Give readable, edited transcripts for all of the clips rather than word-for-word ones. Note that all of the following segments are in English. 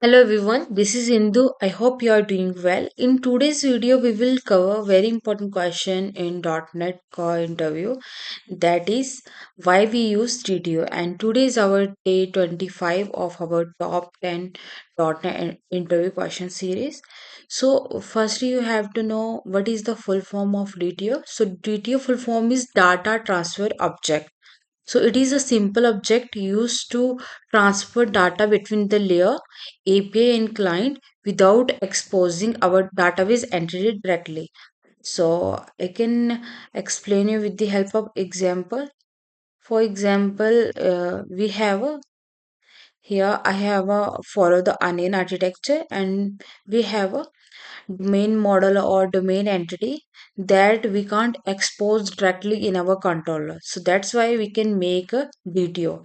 Hello everyone, this is Indu. I hope you are doing well. In today's video, we will cover very important question in .NET Core interview, that is why we use DTO. And today is our day 25 of our top 10 .NET interview question series. So firstly, you have to know what is the full form of DTO. So DTO full form is Data Transfer Object. So it is a simple object used to transfer data between the layer, API and client without exposing our database entity directly. So I can explain you with the help of example. For example, we have a here I have a follow the onion architecture, and we have a domain model or domain entity that we can't expose directly in our controller. So that's why we can make a DTO.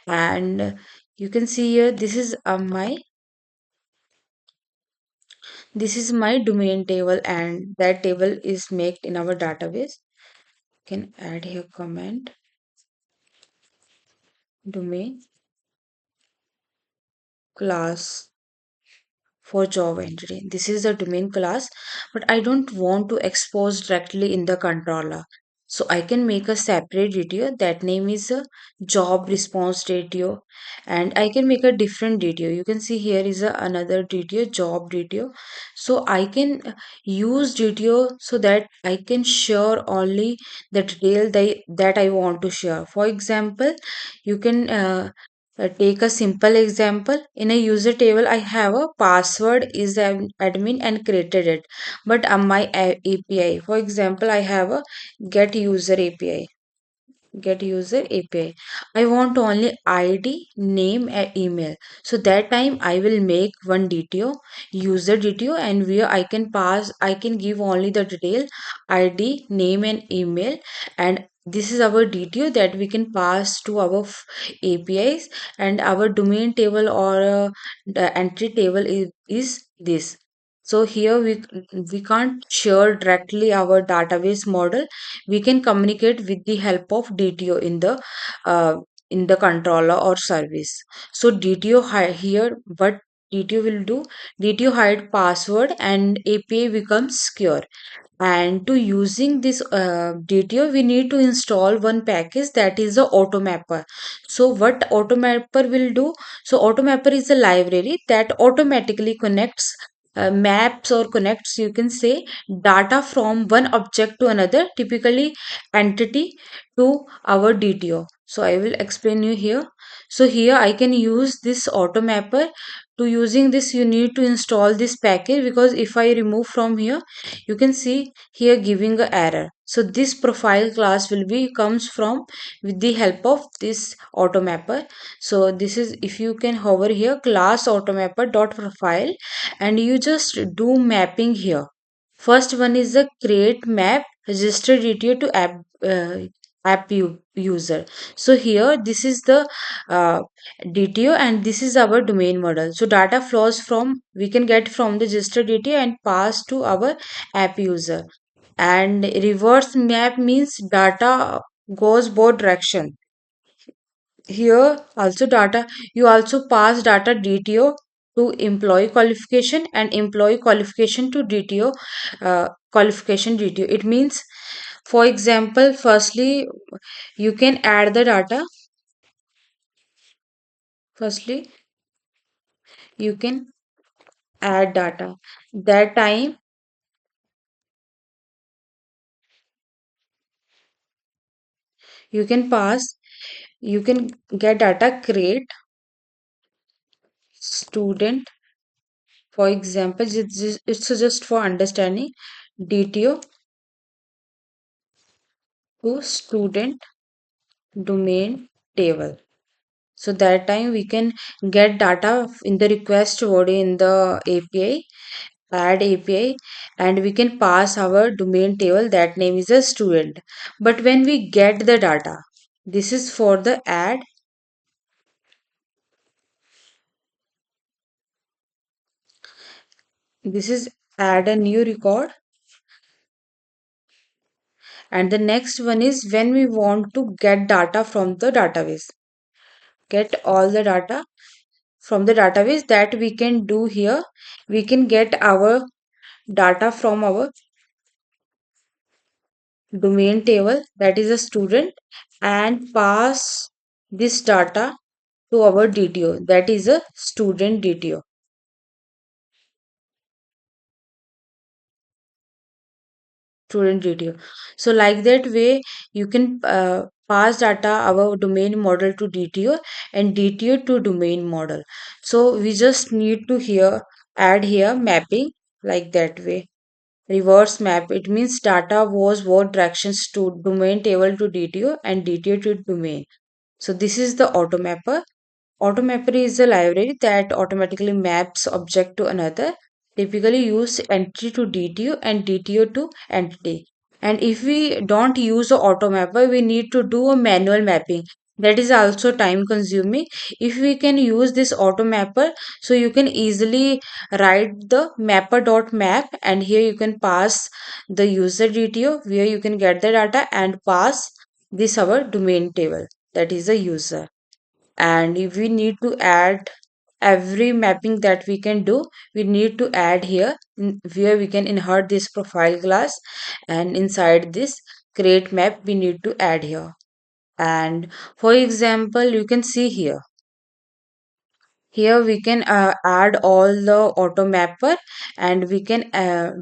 And you can see here this is my domain table, and that table is made in our database. Can add here comment domain class for job entry. This is the domain class, but I don't want to expose directly in the controller. So I can make a separate DTO. That name is a job response DTO, and I can make a different DTO. You can see here is another DTO, job DTO. So I can use DTO so that I can share only the detail that I want to share. For example, you can take a simple example. In a user table, I have a password is admin and created it. But on my API, for example, I have a get user API. Get user API. I want only ID, name, and email. So that time I will make one DTO, user DTO, and where I can give only the detail ID, name, and email, and this is our DTO that we can pass to our APIs, and our domain table or the entry table is this. So here we can't share directly our database model. We can communicate with the help of DTO uh, in the controller or service. So DTO here what DTO will do, DTO hide password and API becomes secure. And to using this DTO, we need to install one package, that is the automapper. So what automapper will do, so automapper is a library that automatically connects maps or connects, you can say, data from one object to another, typically entity, to our DTO. So I will explain you here. So here I can use this automapper. To using this, you need to install this package, because if I remove from here, you can see here giving a error. So this profile class will be comes from with the help of this automapper. So this is, if you can hover here, class automapper dot profile, and you just do mapping here. First one is the create map register DTO to user. So here this is the uh, DTO, and this is our domain model. So data flows from, we can get from the register DTO and pass to our app user. And reverse map means data goes both direction. Here also data, you also pass data DTO to employee qualification, and employee qualification to DTO qualification DTO. It means, for example, firstly you can add the data. Firstly you can add data. That time you can pass, you can get data create student. For example, it's just for understanding, DTO to student domain table. So that time we can get data in the request body in the API, add API, and we can pass our domain table, that name is a student. But when we get the data, this is for the add, this is add a new record, and the next one is when we want to get data from the database. Get all the data from the database that we can do here. We can get our data from our domain table, that is a student, and pass this data to our DTO, that is a student DTO. Student DTO. So like that way you can pass data our domain model to DTO and DTO to domain model. So we just need to here add here mapping like that way. Reverse map, it means data was what directions to domain table to DTO and DTO to domain. So this is the automapper. Automapper is a library that automatically maps object to another, typically use entity to DTO and DTO to entity. And if we don't use the automapper, we need to do a manual mapping. That is also time consuming. If we can use this automapper, so you can easily write the mapper.map, and here you can pass the user DTO where you can get the data and pass this our domain table, that is the user. And if we need to add every mapping that we can do, we need to add here where we can insert this profile class, and inside this create map we need to add here. And for example, you can see here, here we can add all the auto mapper, and we can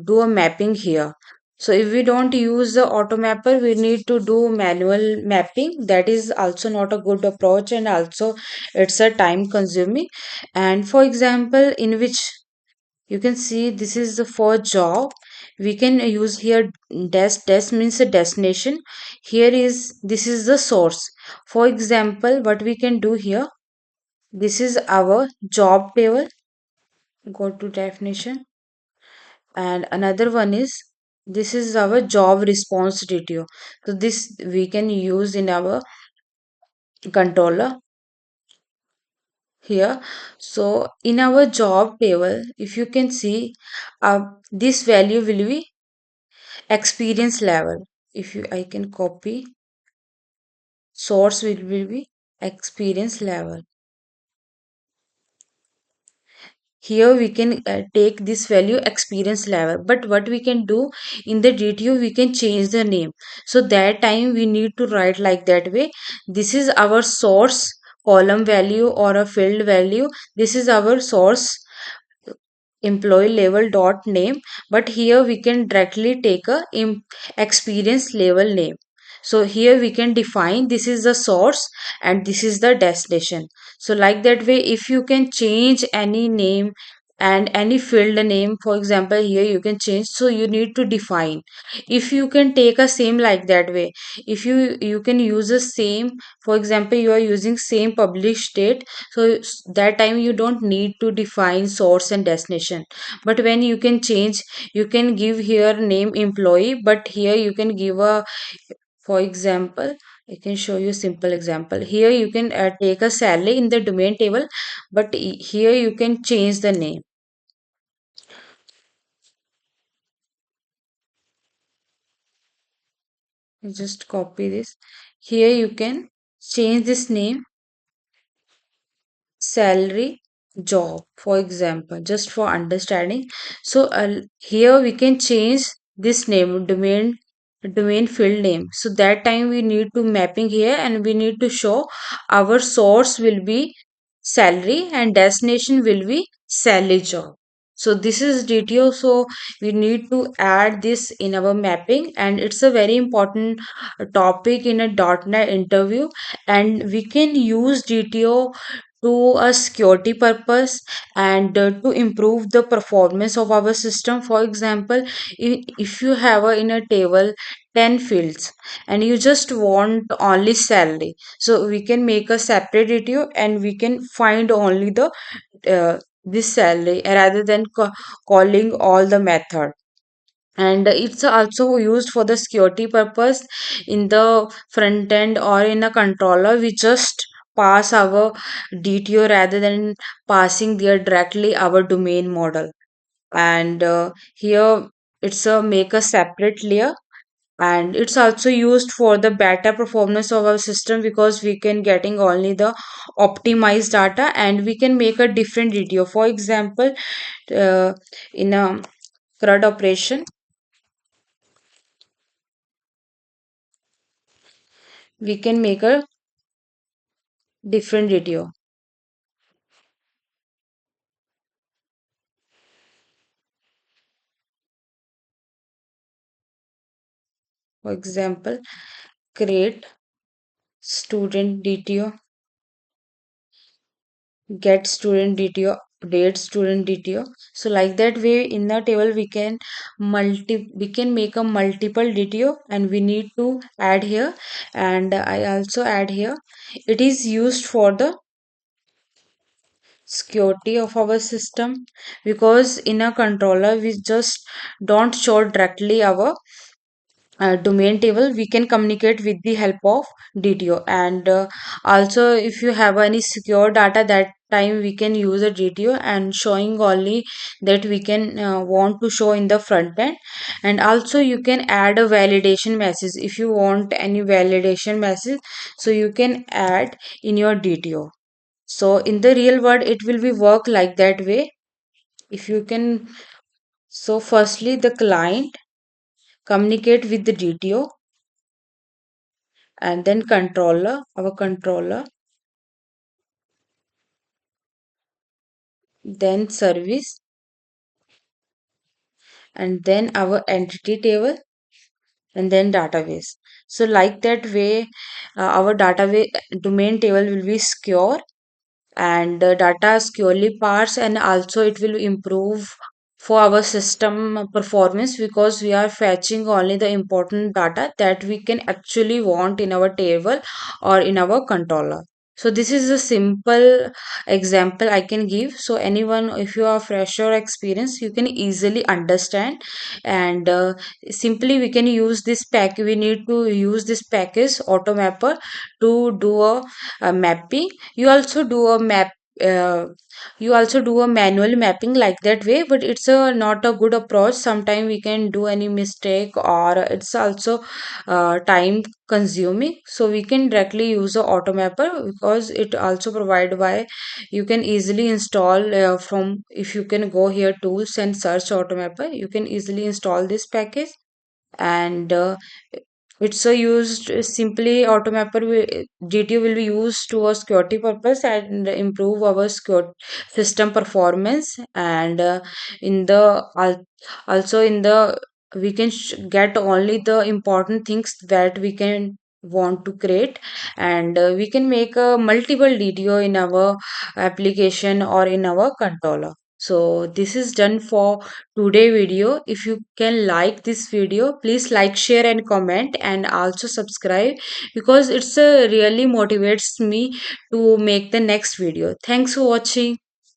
do a mapping here. So if we don't use the auto mapper, we need to do manual mapping. That is also not a good approach, and also it's a time consuming. And for example, in which you can see this is the for job, we can use here des means a destination. Here is this is the source. For example, what we can do here, this is our job table. Go to definition. And another one is this is our job response DTO. So this we can use in our controller here. So in our job table, if you can see, this value will be experience level. If you I can copy, source will be experience level. Here we can take this value experience level, but what we can do in the DTO, we can change the name. So that time we need to write like that way. This is our source column value or a field value. This is our source employee level dot name, but here we can directly take a experience level name. So here we can define this is the source and this is the destination. So like that way, if you can change any name and any field name, for example here you can change, so you need to define. If you can take a same like that way, if you can use the same, for example you are using same published date, so that time you don't need to define source and destination. But when you can change, you can give here name employee, but here you can give a, for example, I can show you a simple example. Here you can take a salary in the domain table, but here you can change the name. You just copy this. Here you can change this name, salary, job, for example, just for understanding. So here we can change this name, domain field name. So that time we need to mapping here, and we need to show our source will be salary and destination will be salary job. So this is DTO. So we need to add this in our mapping, and it's a very important topic in a .NET interview. And we can use DTO to a security purpose, and to improve the performance of our system. For example, if you have in a table 10 fields and you just want only salary, so we can make a separate DTO and we can find only the this salary rather than calling all the method. And it's also used for the security purpose. In the front end or in a controller, we just pass our DTO rather than passing there directly our domain model. And here it's a make a separate layer, and it's also used for the better performance of our system because we can getting only the optimized data and we can make a different DTO. For example, uh, in a CRUD operation, we can make a different DTO. For example, create student DTO, get student DTO, update student DTO. So like that way in the table we can make a multiple DTO and we need to add here, and I also add here. It is used for the security of our system because in a controller we just don't show directly our domain table. We can communicate with the help of DTO, and also if you have any secure data, that time we can use a DTO and showing only that we can want to show in the front end. And also you can add a validation message if you want any validation message, so you can add in your DTO. So in the real world it will be work like that way if you can. So firstly the client communicate with the DTO, and then controller, our controller, then service, and then our entity table, and then database. So like that way our database domain table will be secure, and data securely parsed, and also it will improve for our system performance because we are fetching only the important data that we can actually want in our table or in our controller. So this is a simple example I can give, so anyone, if you are fresh or experienced, you can easily understand. And simply we can use this pack, we need to use this package automapper to do a mapping. You also do a map, uh, you also do a manual mapping like that way, but it's a not a good approach. Sometimes we can do any mistake, or it's also time consuming, so we can directly use a automapper because it also provide by, you can easily install from, if you can go here tools and search automapper, you can easily install this package. And it's a used simply automapper GTO will be used to a security purpose and improve our secure system performance. And in the also in the we can get only the important things that we can want to create, and we can make a multiple DTO in our application or in our controller. So this is done for today video. If you can like this video, please like, share and comment, and also subscribe because it's really motivates me to make the next video. Thanks for watching.